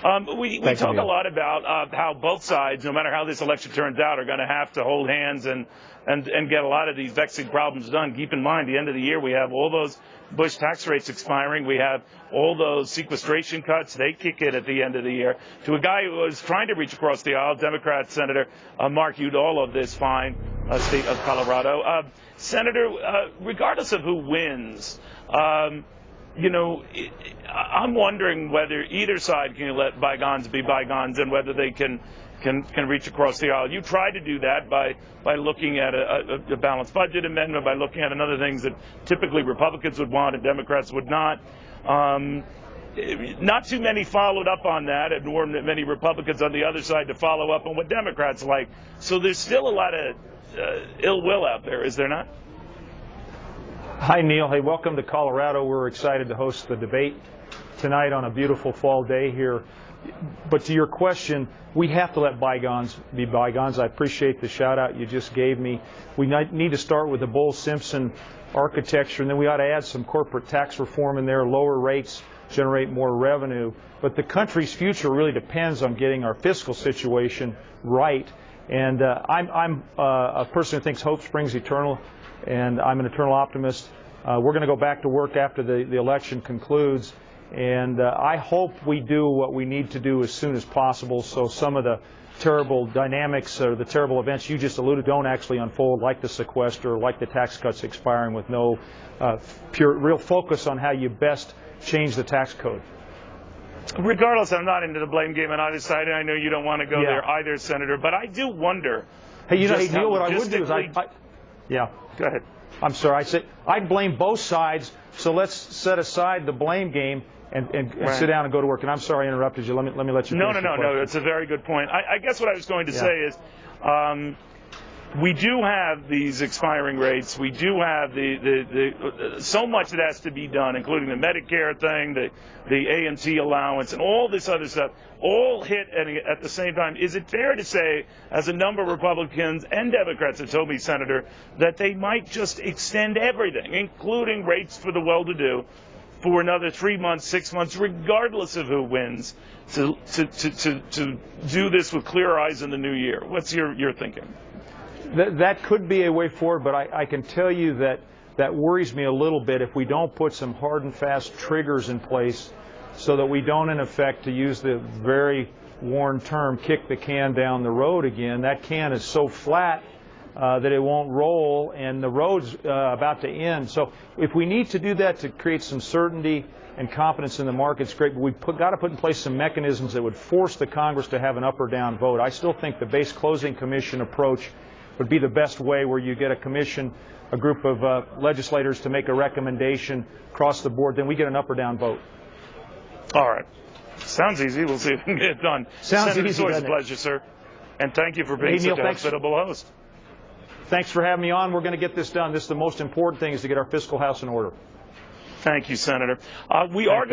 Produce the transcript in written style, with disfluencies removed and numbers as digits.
We talk a lot about how both sides, no matter how this election turns out, are going to have to hold hands and get a lot of these vexing problems done. Keep in mind, the end of the year, we have all those Bush tax rates expiring. We have all those sequestration cuts. They kick in at the end of the year. To a guy who was trying to reach across the aisle, Democrat Senator Mark Udall of this fine state of Colorado. Senator, regardless of who wins, you know, I'm wondering whether either side can let bygones be bygones and whether they can reach across the aisle. You tried to do that by looking at a balanced budget amendment, by looking at another things that typically Republicans would want and Democrats would not. Not too many followed up on that, nor many Republicans on the other side to follow up on what Democrats like. So there's still a lot of ill will out there, is there not? Hi, Neil. Hey, welcome to Colorado. We're excited to host the debate tonight on a beautiful fall day here. But to your question, we have to let bygones be bygones. I appreciate the shout-out you just gave me. We need to start with the Bowles-Simpson architecture, and then we ought to add some corporate tax reform in there, lower rates, generate more revenue. But the country's future really depends on getting our fiscal situation right. And I'm a person who thinks hope springs eternal, and I'm an eternal optimist. We're going to go back to work after the election concludes, and I hope we do what we need to do as soon as possible so some of the terrible dynamics or the terrible events you just alluded don't actually unfold, like the sequester, like the tax cuts expiring, with no real focus on how you best change the tax code. Regardless, I'm not into the blame game on either side, and I know you don't want to go there either, Senator, but I do wonder. Hey, you know, Neil, what I would do is yeah. Go ahead. I'm sorry. I'd blame both sides, so let's set aside the blame game and sit down and go to work. And I'm sorry I interrupted you. Let me let you finish. No. It's a very good point. I guess what I was going to say is we do have these expiring rates. We do have so much that has to be done, including the Medicare thing, the AMT allowance, and all this other stuff, all hit at the same time. Is it fair to say, as a number of Republicans and Democrats have told me, Senator, that they might just extend everything, including rates for the well-to-do, for another 3 months, 6 months, regardless of who wins, to do this with clear eyes in the new year? What's your thinking? That could be a way forward, but I can tell you that worries me a little bit if we don't put some hard and fast triggers in place so that we don't, in effect, to use the very worn term, kick the can down the road again. That can is so flat that it won't roll, and the road's about to end. So if we need to do that to create some certainty and confidence in the markets, great, but we've got to put in place some mechanisms that would force the Congress to have an up or down vote. I still think the base closing commission approach would be the best way, where you get a commission, a group of legislators to make a recommendation across the board, then we get an up or down vote. All right. Sounds easy. We'll see if we can get it done. Sounds easy. It's always a pleasure, sir. And thank you for being such a hospitable host. Thanks for having me on. We're going to get this done. This is the most important thing, is to get our fiscal house in order. Thank you, Senator. We are